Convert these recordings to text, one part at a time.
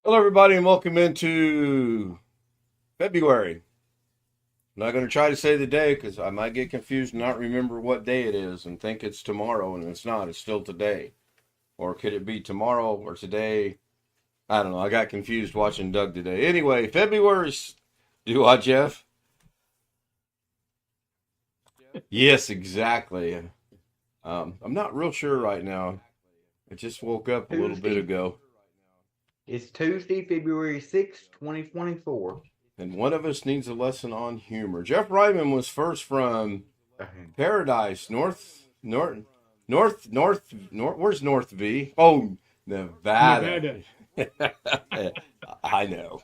Hello, everybody, and welcome into February. I'm not going to try to say the day because I might get confused and not remember what day it is and think it's tomorrow, and it's not. It's still today. Or could it be tomorrow or today? I don't know. I got confused watching Doug today. Anyway, February's. Do what, Jeff? Yes, exactly. I'm not real sure right now. I just woke up a little bit Tuesday. ago, It's Tuesday, February 6th, 2024. and one of us needs a lesson on humor. Jeff Ryman was first from Paradise, North. Where's North V? Oh, Nevada. Nevada. I know.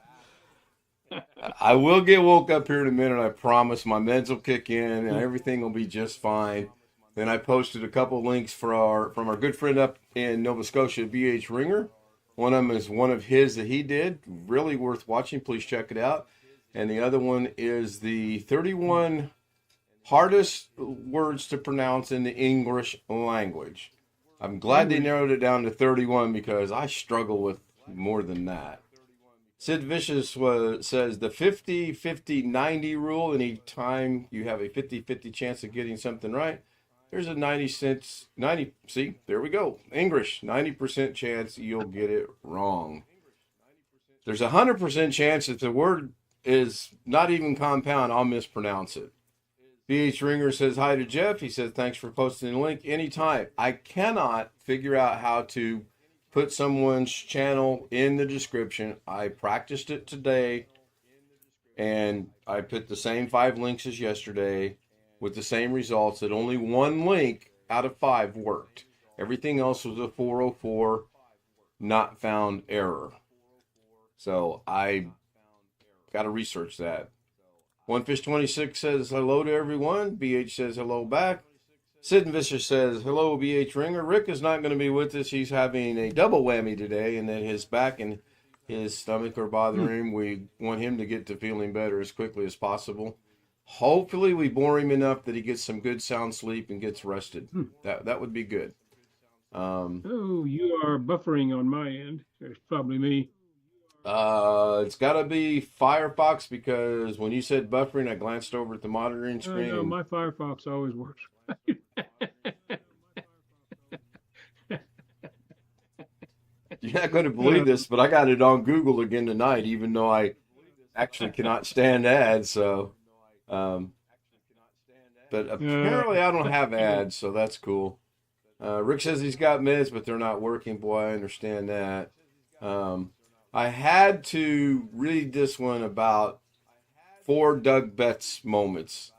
I will get woke up here in a minute. I promise. My meds will kick in and everything will be just fine. Then I posted a couple links for from our good friend up in Nova Scotia, BH Ringer. One of them is one of his that he did, really worth watching. Please check it out. And the other one is the 31 hardest words to pronounce in the English language. I'm glad they narrowed it down to 31 because I struggle with more than that. Sid Vicious says the 50-50-90 rule. Anytime you have a 50-50 chance of getting something right, there's a 90. See, there we go. English, 90% chance you'll get it wrong. There's a 100% chance that the word is not even compound, I'll mispronounce it. BH Ringer says hi to Jeff. He says thanks for posting the link anytime. I cannot figure out how to put someone's channel in the description. I practiced it today and I put the same 5 links as yesterday with the same results, that only one link out of 5 worked. Everything else was a 404 not found error. So I got to research that. OneFish26 says hello to everyone. BH says hello back. Sid and Vicious says hello, BH Ringer. Rick is not going to be with us. He's having a double whammy today, and then his back and his stomach are bothering him. We want him to get to feeling better as quickly as possible. Hopefully, we bore him enough that he gets some good sound sleep and gets rested. That would be good. Oh, you are buffering on my end. It's probably me. It's got to be Firefox because when you said buffering, I glanced over at the monitoring screen No, and my Firefox always works. you're not going to believe this, but I got it on Google again tonight, even though I actually cannot stand ads. So, but Uh, apparently I don't have ads, so that's cool. Rick says he's got meds, but they're not working. Boy, I understand that. I had to read this one about 4 Doug Betts moments.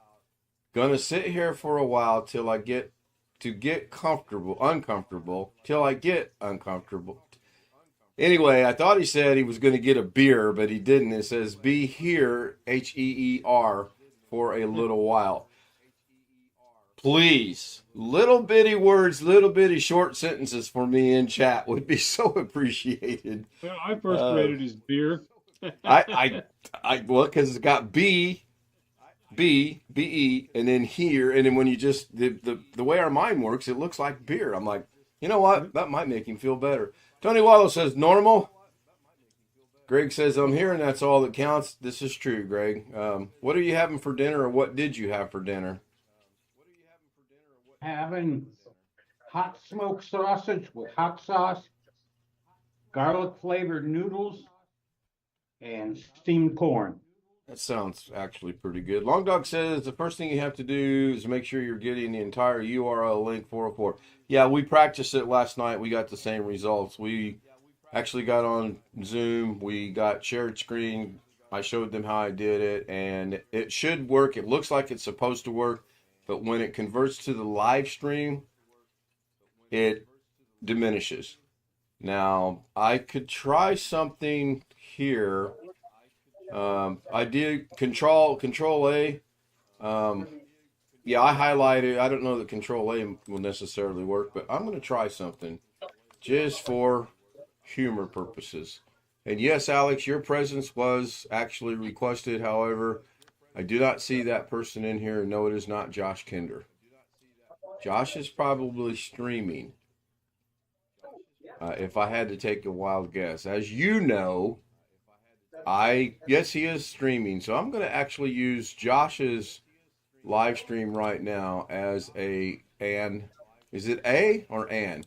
Gonna sit here for a while till I get uncomfortable, till I get uncomfortable. Anyway, I thought he said he was going to get a beer, but he didn't. It says be here, HEER, for a little while. Please, little bitty words, little bitty short sentences for me in chat would be so appreciated. well, I first Uh, read it as beer. well, because it's got B, and then here, and then when you just the way our mind works, it looks like beer. I'm like, you know what? That might make him feel better. Tony Wallow says normal. Greg says I'm here, and that's all that counts. This is true, Greg. What are you having for dinner, or what did you have for dinner? Having hot smoked sausage with hot sauce, garlic flavored noodles, and steamed corn. That sounds actually pretty good. Long Dog says the first thing you have to do is make sure you're getting the entire URL link 404. Yeah, we practiced it last night. We got the same results. We actually got on Zoom. We got shared screen. I showed them how I did it, and it should work. It looks like it's supposed to work, but when it converts to the live stream, it diminishes. Now, I could try something here. I did control A. Yeah, I highlighted. I don't know that control A will necessarily work, but I'm going to try something just for humor purposes. And yes, Alex, your presence was actually requested. However, I do not see that person in here. No, it is not Josh Kinder. Josh is probably streaming. if I had to take a wild guess. As you know, yes, he is streaming, so I'm going to actually use Josh's live stream right now as is it A or an?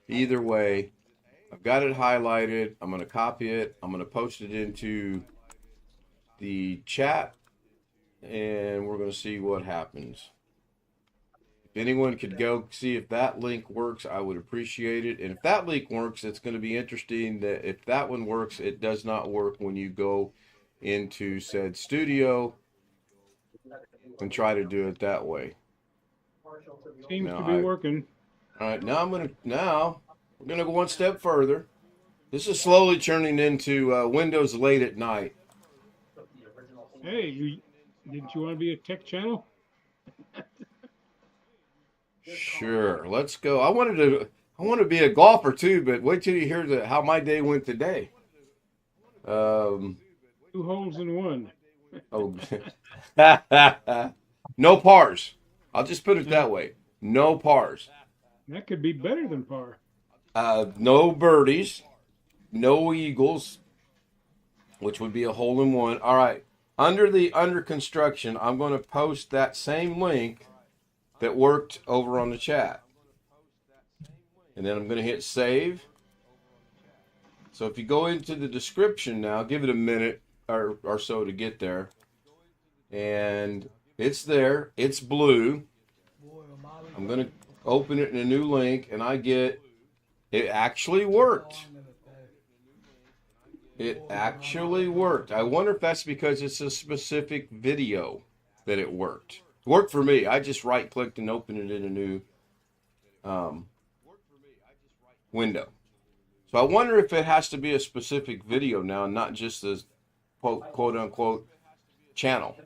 Either way, I've got it highlighted. I'm going to copy it. I'm going to post it into the chat, and we're going to see what happens. If anyone could go see if that link works, I would appreciate it. And if that link works, it's going to be interesting that if that one works, it does not work when you go into said studio and try to do it that way. Seems to be working. All right, now we're gonna go one step further. This is slowly turning into Windows late at night. Hey, didn't you want to be a tech channel? Sure, let's go. I want to be a golfer too, but wait till you hear how my day went today. 2 holes in one. Oh, no pars. I'll just put it that way. No pars. That could be better than par. No birdies, no eagles, which would be a hole in one. All right. Under construction, I'm going to post that same link that worked over on the chat. And then I'm going to hit save. So if you go into the description now, give it a minute or so to get there. And it's there. It's blue. I'm going to open it in a new link, and it actually worked. It actually worked. I wonder if that's because it's a specific video that it worked. It worked for me. I just right-clicked and opened it in a new window. So I wonder if it has to be a specific video now, not just a quote-unquote channel.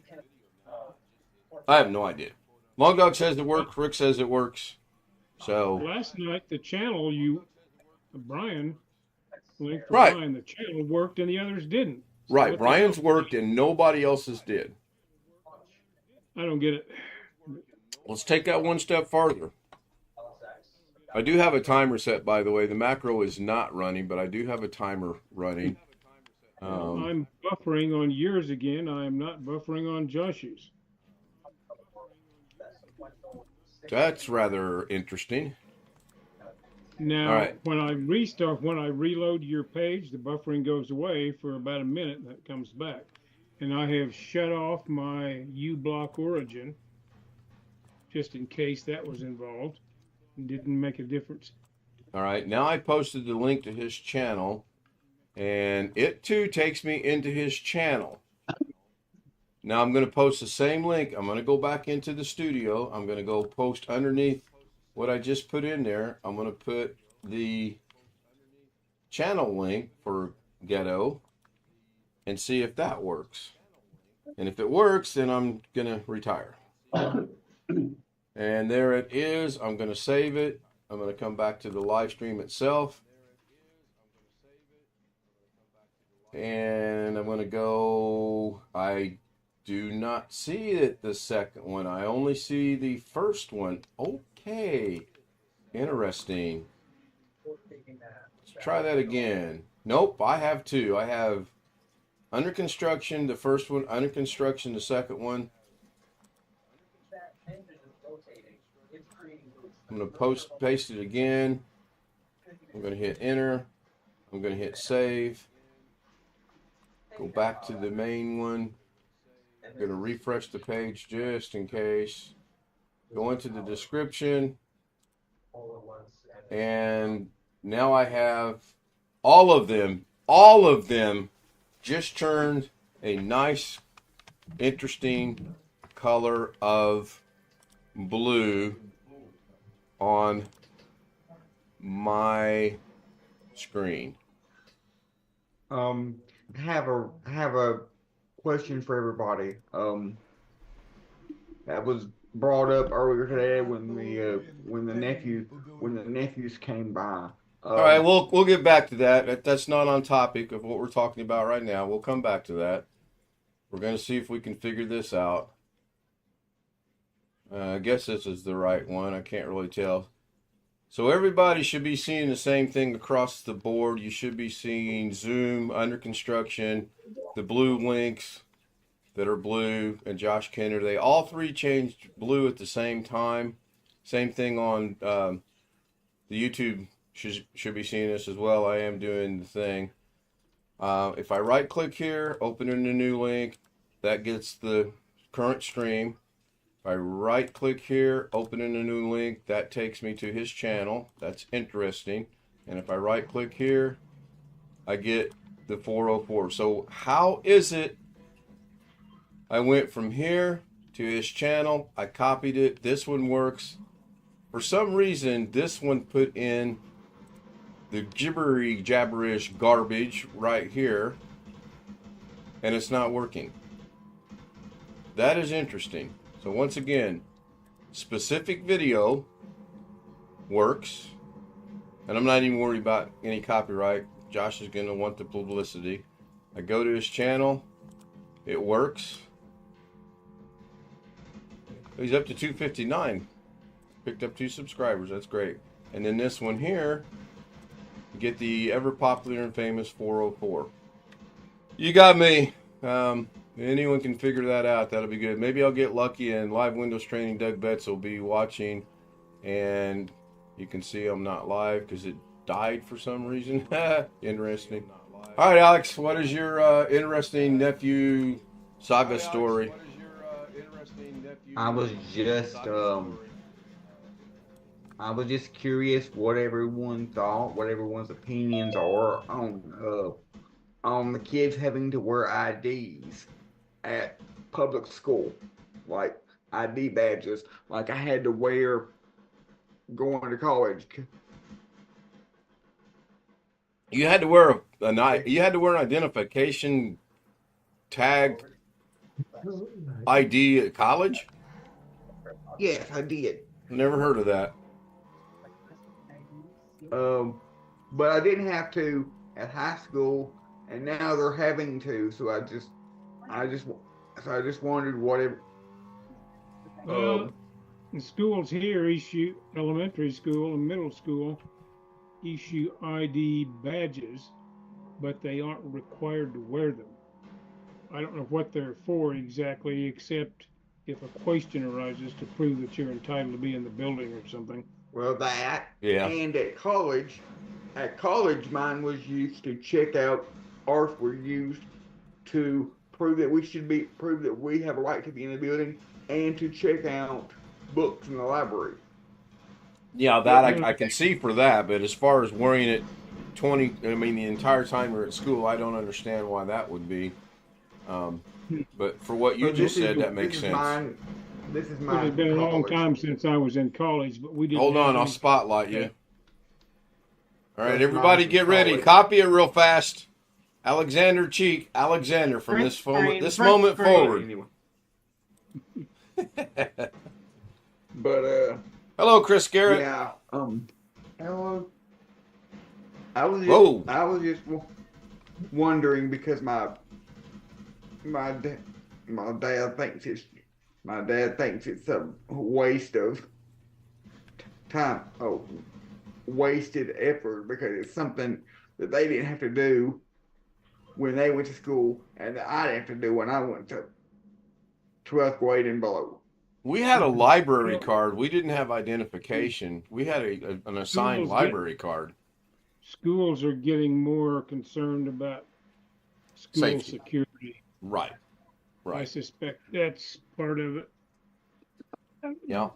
I have no idea. Long Dog says it works. Rick says it works. So last night, the channel Brian, link for right. Brian, the channel worked and the others didn't. So right. Brian's worked and nobody else's did. I don't get it. Let's take that one step farther. I do have a timer set, by the way. The macro is not running, but I do have a timer running. I'm buffering on yours again. I am not buffering on Josh's. That's rather interesting. Now, when I reload your page, the buffering goes away for about a minute, and it comes back. And I have shut off my uBlock origin, just in case that was involved. It didn't make a difference. All right, now I posted the link to his channel, and it too takes me into his channel. Now I'm going to post the same link. I'm going to go back into the studio. I'm going to go post underneath what I just put in there. I'm going to put the channel link for Ghetto and see if that works. And if it works, then I'm going to retire. And there it is. I'm going to save it. I'm going to come back to the live stream itself. And I'm going to go, I do not see it, the second one. I only see the first one. Okay. Interesting. Let's try that again. Nope, I have two. I have under construction, the first one, under construction, the second one. I'm going to paste it again. I'm going to hit enter. I'm going to hit save. Go back to the main one. I'm going to refresh the page just in case. Go into the description. And now I have all of them just turned a nice, interesting color of blue on my screen. I have a question for everybody. That was brought up earlier today when the nephews came by. All right, we'll get back to that. That's not on topic of what we're talking about right now. We'll come back to that. We're going to see if we can figure this out. I guess this is the right one. I can't really tell. So everybody should be seeing the same thing across the board. You should be seeing Zoom under construction, the blue links that are blue, and Josh Kenner. They all three changed blue at the same time. Same thing on the YouTube should be seeing this as well. I am doing the thing. If I right click here, open in a new link, that gets the current stream. If I right click here, open in a new link, that takes me to his channel. That's interesting. And if I right click here, I get the 404. So how is it I went from here to his channel, I copied it, this one works. For some reason, this one put in the jabberish garbage right here, and it's not working. That is interesting. So once again, specific video works, and I'm not even worried about any copyright. Josh is going to want the publicity. I go to his channel, it works. He's up to 259. Picked up 2 subscribers. That's great. And then this one here, you get the ever popular and famous 404. You got me. Anyone can figure that out. That'll be good. Maybe I'll get lucky and live Windows training. Doug Betts will be watching, and you can see I'm not live because it died for some reason. Interesting. All right, Alex, what is your interesting nephew saga story? I was just curious what everyone thought, what everyone's opinions are on the kids having to wear IDs at public school, like ID badges, like I had to wear going to college. You had to wear an identification tag ID at college? Yes, I did. Never heard of that. But I didn't have to at high school, and now they're having to. So I just wondered what it. The schools here issue, elementary school and middle school, issue ID badges, but they aren't required to wear them. I don't know what they're for exactly, except if a question arises to prove that you're entitled to be in the building or something. Well, that. Yeah. And at college, mine was used to check out. Ours were used to prove that we have a right to be in the building, and to check out books in the library. Yeah, that I can see for that, but as far as wearing it the entire time we're at school, I don't understand why that would be. But for what you just said, that makes sense. This is mine. It's been a long time since I was in college, but we didn't. Hold on, I'll spotlight you. All right, That's everybody, mine get ready. college. Copy it real fast. Alexander Cheek, Alexander, from this moment forward. Anyway. But Hello, Chris Garrett. yeah. Hello. I was just wondering because my dad thinks it's a waste of time, wasted effort, because it's something that they didn't have to do when they went to school, and that I didn't have to do when I went to 12th grade and below. We had a library card. We didn't have identification. We had an assigned library card. Schools are getting more concerned about school Safety. security. Right. I Right. suspect that's part of it. Yeah.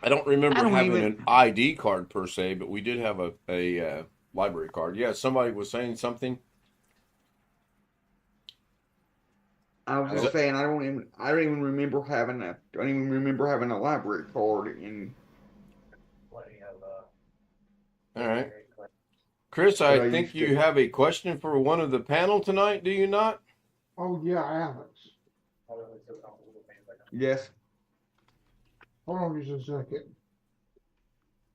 I don't remember having an ID card per se, but we did have a library card. Yeah, somebody was saying something. I was just saying I don't even remember having a library card in. All right. Chris, I But I think used you to. have a question for one of the panel tonight, do you not? Oh, yeah, Alex. Yes. Hold on just a second.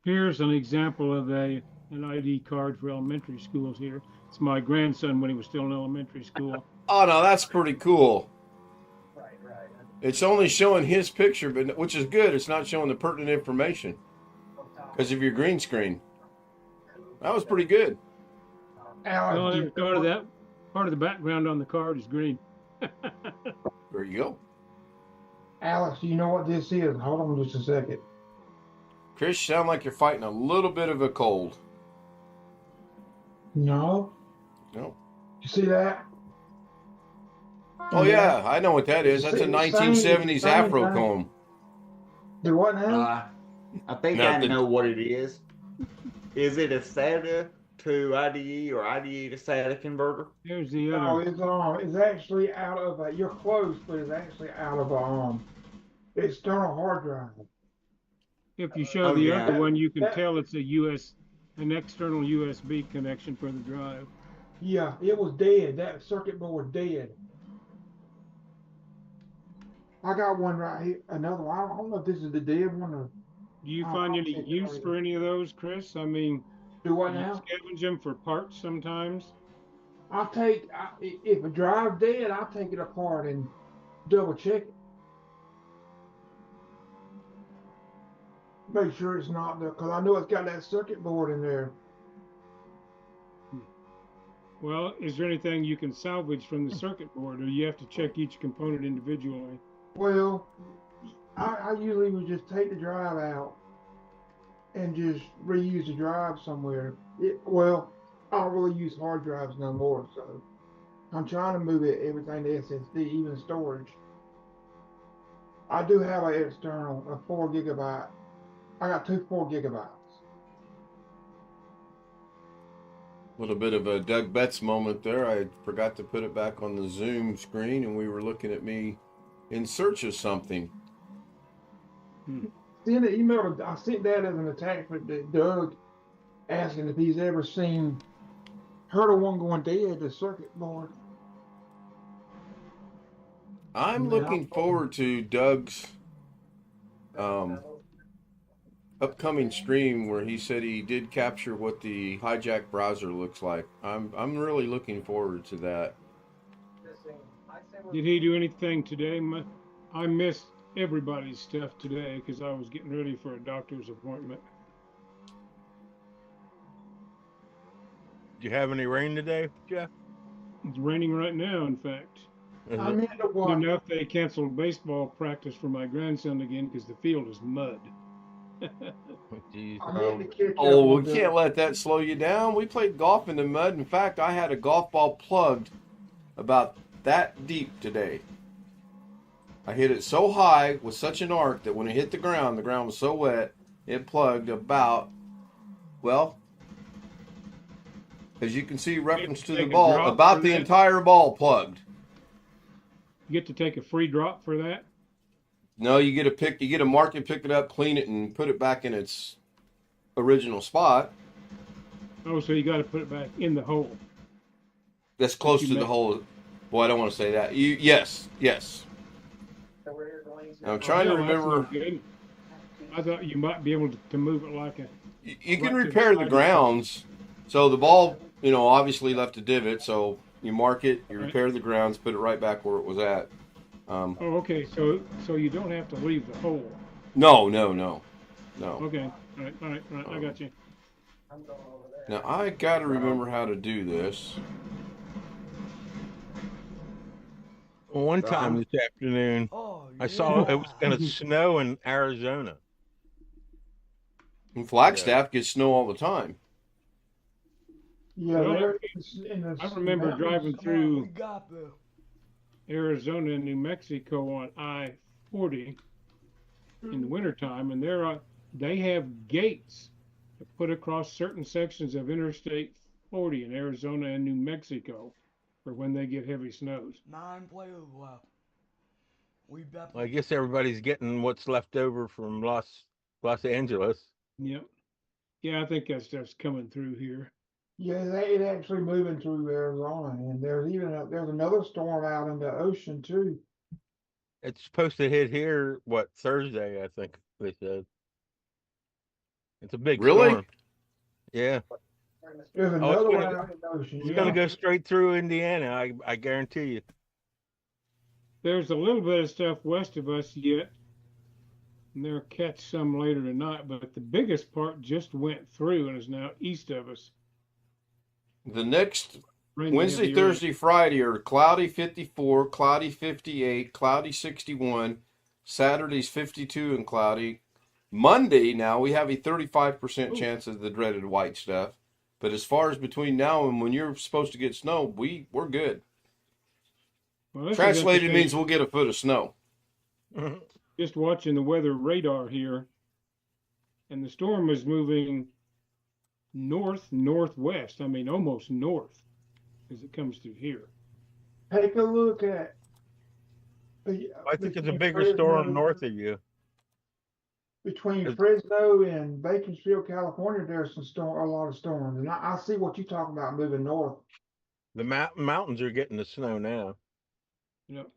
Here's an example of an ID card for elementary schools here. It's my grandson when he was still in elementary school. Oh, no, that's pretty cool. It's only showing his picture, but which is good. It's not showing the pertinent information because of your green screen. That was pretty good. Alex, No, I do never you know thought of what- that. Part of the background on the card is green. There you go. Alex, do you know what this is? Hold on just a second. Chris, you sound like you're fighting a little bit of a cold. No? No. You see that? Oh yeah, I know what that is. That's a Same- 1970s same Afro thing. comb. Do what now? I think I know what it is. Is it a SATA to IDE or IDE to SATA converter? There's the No, other. it's actually out of a, you're close, but it's actually out of a external hard drive. If you show Oh, the yeah. other one, you can That- tell it's an external USB connection for the drive. Yeah, it was dead. That circuit board dead. I got one right here. Another one. I don't know if this is the dead one or Do you I'll find any take it use later. for any of those, Chris? I mean, do what you now. scavenge them for parts sometimes. If a drive's dead, I'll take it apart and double check it. Make sure it's not there, because I know it's got that circuit board in there. Well, is there anything you can salvage from the circuit board, or you have to check each component individually? Well, I usually would just take the drive out and just reuse the drive somewhere. Well, I don't really use hard drives no more, so I'm trying to move everything to SSD, even storage. I do have an external, a 4 gigabyte. I got two 4 gigabytes. A little bit of a Doug Betts moment there. I forgot to put it back on the Zoom screen, and we were looking at me in search of something. Send an email. I sent that as an attachment to Doug, asking if he's ever heard of one going dead, the circuit board. I'm Yeah. looking forward to Doug's upcoming stream where he said he did capture what the hijack browser looks like. I'm really looking forward to that. Did he do anything today? I missed everybody's stuff today because I was getting ready for a doctor's appointment. Did you have any rain today, Jeff? It's raining right now, in fact. Is I it? meant to watch. Enough they canceled baseball practice for my grandson again because the field is mud. Jeez. I meant to catch Oh, up we on can't let that slow you down. We played golf in the mud. In fact, I had a golf ball plugged about that deep today. I hit it so high with such an arc that when it hit the ground was so wet, it plugged about, well, as you can see, reference to the Take a ball, drop about for the that? entire ball plugged. You get to take a free drop for that? No, you get a mark and pick it up, clean it, and put it back in its original spot. Oh, so you got to put it back in the hole. That's close you to the make- hole. Boy, I don't want to say that. Yes. I'm trying to Oh, that's no remember. good. I thought you might be able to move it like a. You can Right to repair the the side. grounds. So the ball, obviously left a divot. So you mark it, you Right. repair the grounds, put it right back where it was at. Oh, okay. So you don't have to leave the hole. No. Okay. All right. I got you. Now I got to remember how to do this. One time this afternoon, I saw it was going to snow in Arizona. And Flagstaff gets snow all the time. Yeah, Well, there in the I remember mountains. driving through Arizona and New Mexico on I-40 in the wintertime, and they have gates put across certain sections of Interstate 40 in Arizona and New Mexico for when they get heavy snows. Well, I guess everybody's getting what's left over from Los Angeles. Yep. Yeah, I think that stuff's coming through here. Yeah, it actually moving through Arizona, and there's another storm out in the ocean too. It's supposed to hit here, Thursday, I think they said. It's a big Really? storm. Yeah. There's it's another gonna one out in the ocean. It's going to go straight through Indiana, I guarantee you. there's a little bit of stuff west of us yet, and they'll catch some later tonight. But the biggest part just went through and is now east of us. The next Rain Wednesday, heavy Thursday, Friday are cloudy 54, cloudy 58, cloudy 61. Saturday's 52 and cloudy. Monday, now we have a 35% chance of the dreaded white stuff. But as far as between now and when you're supposed to get snow, we're good. Well, Translated means we'll get a foot of snow. Just watching the weather radar here, and the storm is moving northwest. I mean, almost north as it comes through here. Take a look at. I think it's a bigger storm north of you. Between Fresno and Bakersfield, California, there's a lot of storms, and I see what you're talking about moving north. The mountains are getting the snow now. Yep.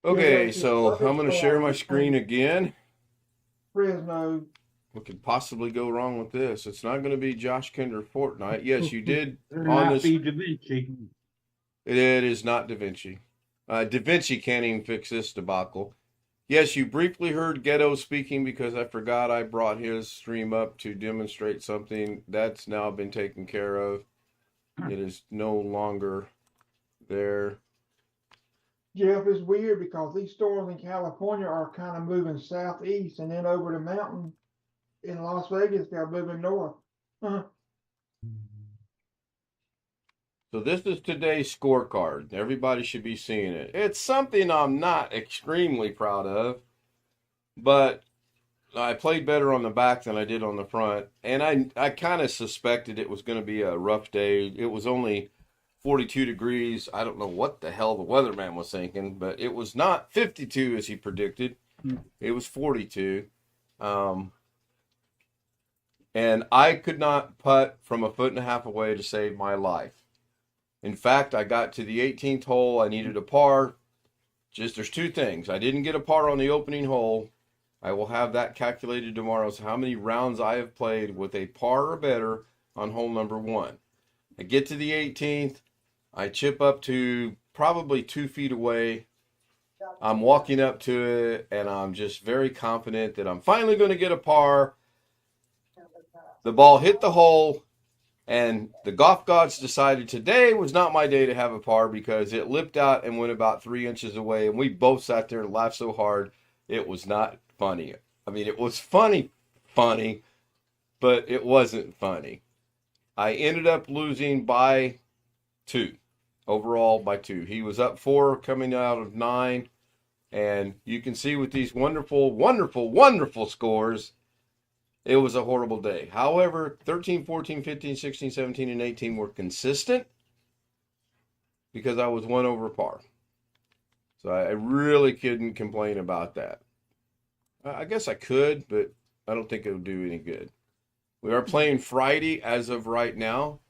Okay, so I'm going to share my screen again. Fresno. What could possibly go wrong with this? It's not going to be Josh Kinder Fortnite. Yes, you did It'll on not this. be Da Vinci. It is not Da Vinci. Da Vinci can't even fix this debacle. Yes, you briefly heard Ghetto speaking because I forgot I brought his stream up to demonstrate something. That's now been taken care of. It is no longer there. Jeff, is weird because these storms in California are kind of moving southeast, and then over the mountain in Las Vegas, they're moving north. So this is today's scorecard. Everybody should be seeing it. It's something I'm not extremely proud of, but I played better on the back than I did on the front, and I kind of suspected it was going to be a rough day. It was only 42 degrees. I don't know what the hell the weatherman was thinking, but it was not 52 as he predicted. It was 42. And I could not putt from a foot and a half away to save my life. In fact, I got to the 18th hole. I needed a par. There's two things. I didn't get a par on the opening hole. I will have that calculated tomorrow. So how many rounds I have played with a par or better on hole number 1. I get to the 18th. I chip up to probably 2 feet away. I'm walking up to it, and I'm just very confident that I'm finally going to get a par. The ball hit the hole, and the golf gods decided today was not my day to have a par because it lipped out and went about 3 inches away, and we both sat there and laughed so hard it was not funny. I mean, it was funny, but it wasn't funny. I ended up losing by 2. Overall by 2. He was up 4 coming out of 9. And you can see with these wonderful, wonderful, wonderful scores, it was a horrible day. However, 13, 14, 15, 16, 17, and 18 were consistent because I was 1 over par. So I really couldn't complain about that. I guess I could, but I don't think it would do any good. We are playing Friday as of right now.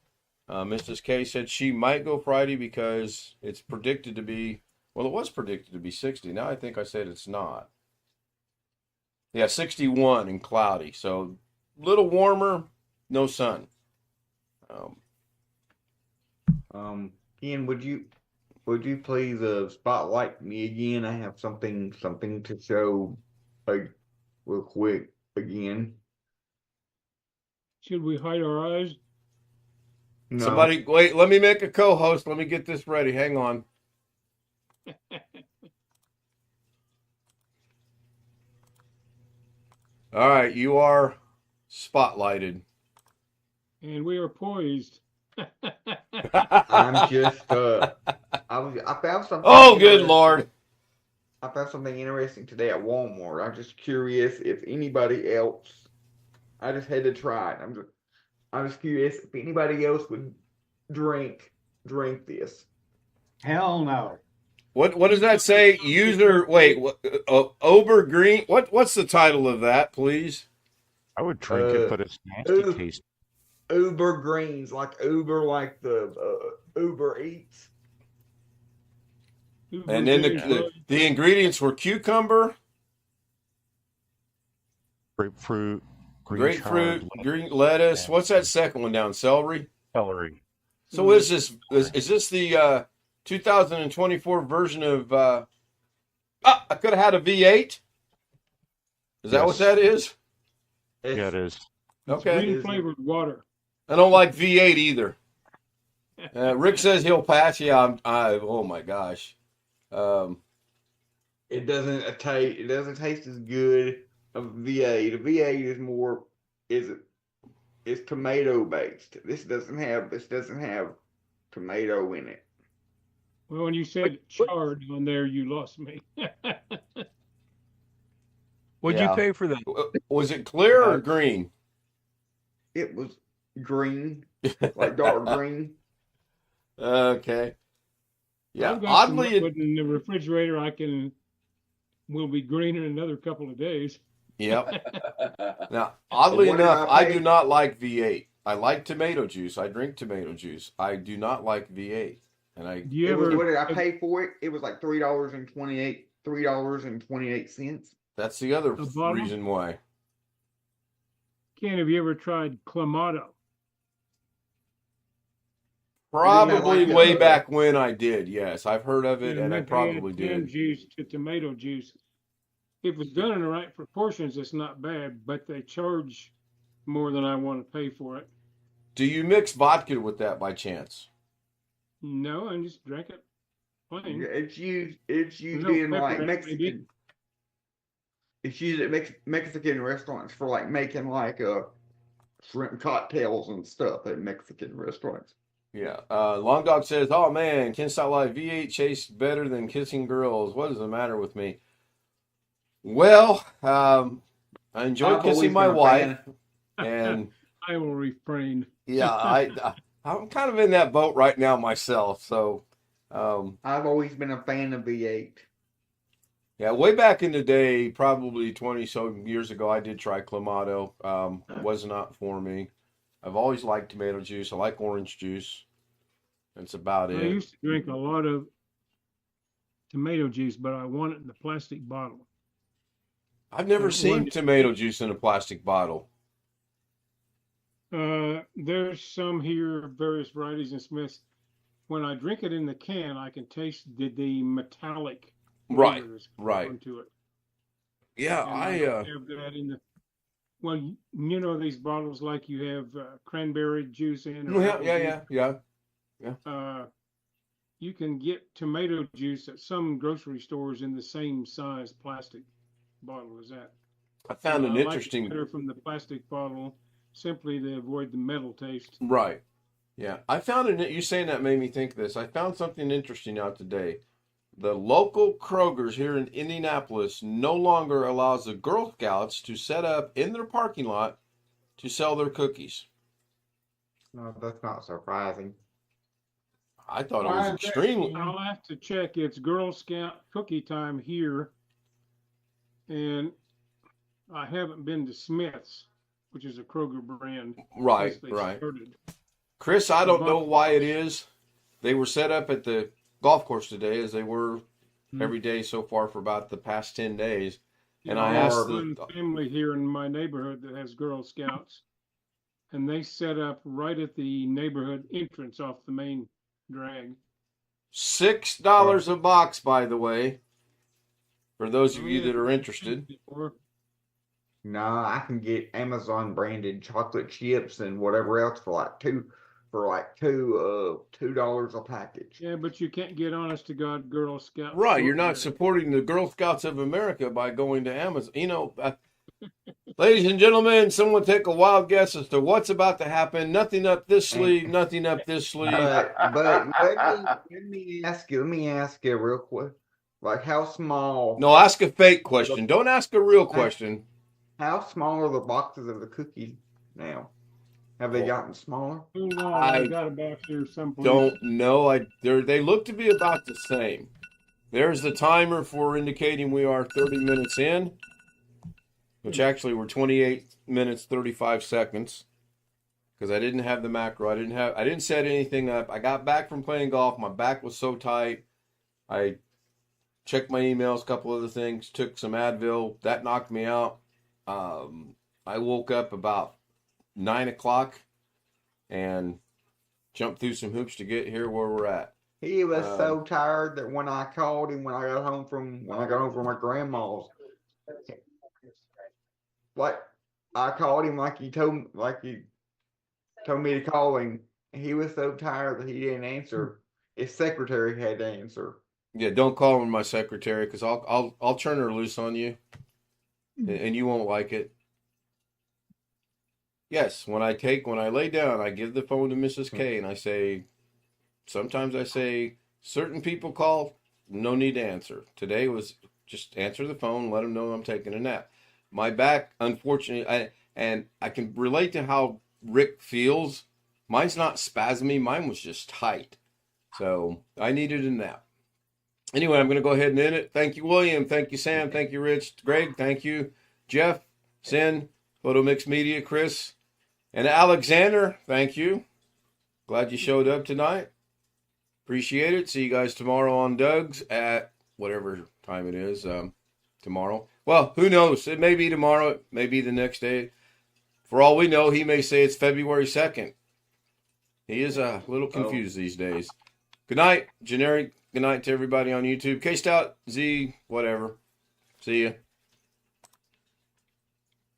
Mrs. K said she might go Friday because it's predicted to be, well, it was predicted to be 60. Now I think I said it's not. Yeah, 61 and cloudy. So a little warmer, no sun. Ian, would you please spotlight me again? I have something to show, like, real quick again. Should we hide our eyes? No. Somebody, wait, let me make a co-host. Let me get this ready. Hang on. All right, you are spotlighted. And we are poised. I'm just I found something. Oh, good Lord. I found something interesting today at Walmart. I'm just curious if anybody else. I just had to try it. I'm just curious if anybody else would drink this. Hell no. What does that say? User, wait, Ober Green. What's the title of that, please? I would drink it, but it's nasty taste. Uber Greens, like Uber, like the Uber Eats. And then the ingredients were cucumber, Grapefruit, green lettuce. What's that second one down? Celery. celery. So is this the 2024 version of. I could have had a V8. Is that what Yes. that is? Yeah, it is. It's Okay. green flavored water. I don't like V8 either. Rick says he'll pass. Yeah, oh my gosh. It doesn't taste. It doesn't taste as good of V8. The V8 is more is tomato based. This doesn't have tomato in it. Well, when you said charred on there, you lost me. What'd Yeah. you pay for that? Was it clear or green? It was green, like dark green. Okay. Yeah, I've got some oddly, liquid in the refrigerator. Will be green in another couple of days. Yep. Now, oddly What did enough, I I pay? do not like V8. I like tomato juice. I drink tomato juice. I do not like V8. And Do you It was, ever? what did I pay for it? It was like $3.28. that's the other A bottle? reason why. Ken, have you ever tried Clamato? Probably like way it. back when I did. Yes, I've heard of it, and I They probably add canned did. juice to tomato juice. If it's done in the right proportions, it's not bad, but they charge more than I want to pay for it. Do you mix vodka with that by chance? No, I just drink it plain. It's used. It's used No in pepper like in it, Mexican. maybe. It's used at Mexican restaurants for like making like shrimp cocktails and stuff at Mexican restaurants. Yeah. Long Dog says, "Oh man, Ken Style Live V8 tastes better than kissing girls. What is the matter with me?" Well, I enjoy I've kissing always my been a wife, fan. and I will refrain. yeah, I'm kind of in that boat right now myself. So, I've always been a fan of V8. yeah, way back in the day, probably 20 so years ago, I did try Clamato. Was not for me. I've always liked tomato juice. I like orange juice. That's about I it. used to drink a lot of tomato juice, but I want it in the plastic bottle. I've never It seen wasn't- tomato juice in a plastic bottle. There's some here, various varieties and Smiths. When I drink it in the can, I can taste the metallic Right, flavors right. onto it. Yeah, And I don't have that in the. Well, you know these bottles like you have cranberry juice in. Or apple juice? Yeah. You can get tomato juice at some grocery stores in the same size plastic bottle as that. I found And an I like it interesting. better from the plastic bottle, simply to avoid the metal taste. Right. Yeah. I found it. You saying that made me think of this. I found something interesting out today. The local Kroger's here in Indianapolis no longer allows the Girl Scouts to set up in their parking lot to sell their cookies. No, that's not surprising. I thought it Why was is that? extremely. I'll have to check. It's Girl Scout cookie time here, and I haven't been to Smith's, which is a Kroger brand. Right, since they right. started. Chris, I don't know why it is. They were set up at the golf course today, as they were every day so far for about the past 10 days. And I asked one family here in my neighborhood that has Girl Scouts, and they set up right at the neighborhood entrance off the main drag. $6 a box, by the way, for those of you that are interested. No, I can get Amazon branded chocolate chips and whatever else for like $2 a package. Yeah, but you can't get honest to God Girl Scout. Right, you're not footwear. supporting the Girl Scouts of America by going to Amazon. You know, ladies and gentlemen, someone take a wild guess as to what's about to happen. Nothing up this sleeve, nothing up this sleeve. But let me ask you real quick. Like how small? No, ask a fake question. Don't ask a real question. How small are the boxes of the cookies now? Have they gotten smaller? Hold on, I I got a box here someplace. Don't know. They look to be about the same. There's the timer for indicating we are 30 minutes in, which actually we're 28 minutes 35 seconds because I didn't have the macro. I didn't set anything up. I got back from playing golf. My back was so tight. I checked my emails, a couple other things, took some Advil. That knocked me out. I woke up about 9 o'clock and jumped through some hoops to get here where we're at. He was so tired that when I called him when I got home from my grandma's, like I called him like he told me to call him. He was so tired that he didn't answer. His secretary had to answer. Yeah, don't call her my secretary because I'll turn her loose on you, and you won't like it. Yes, when I lay down, I give the phone to Mrs. K and I say, sometimes I say, certain people call, no need to answer. Today was just answer the phone, let them know I'm taking a nap. My back, unfortunately, I can relate to how Rick feels. Mine's not spasmy, mine was just tight. So I needed a nap. Anyway, I'm going to go ahead and end it. Thank you, William. Thank you, Sam. Thank you, Rich. Greg, thank you. Jeff, Sin, Photo Mix Media, Chris, and Alexander, thank you. Glad you showed up tonight. Appreciate it. See you guys tomorrow on Doug's at whatever time it is tomorrow. Well, who knows? It may be tomorrow. It may be the next day. For all we know, he may say it's February 2nd. He is a little confused these days. Good night, generic. Good night to everybody on YouTube. K-Stout, Z, whatever. See ya.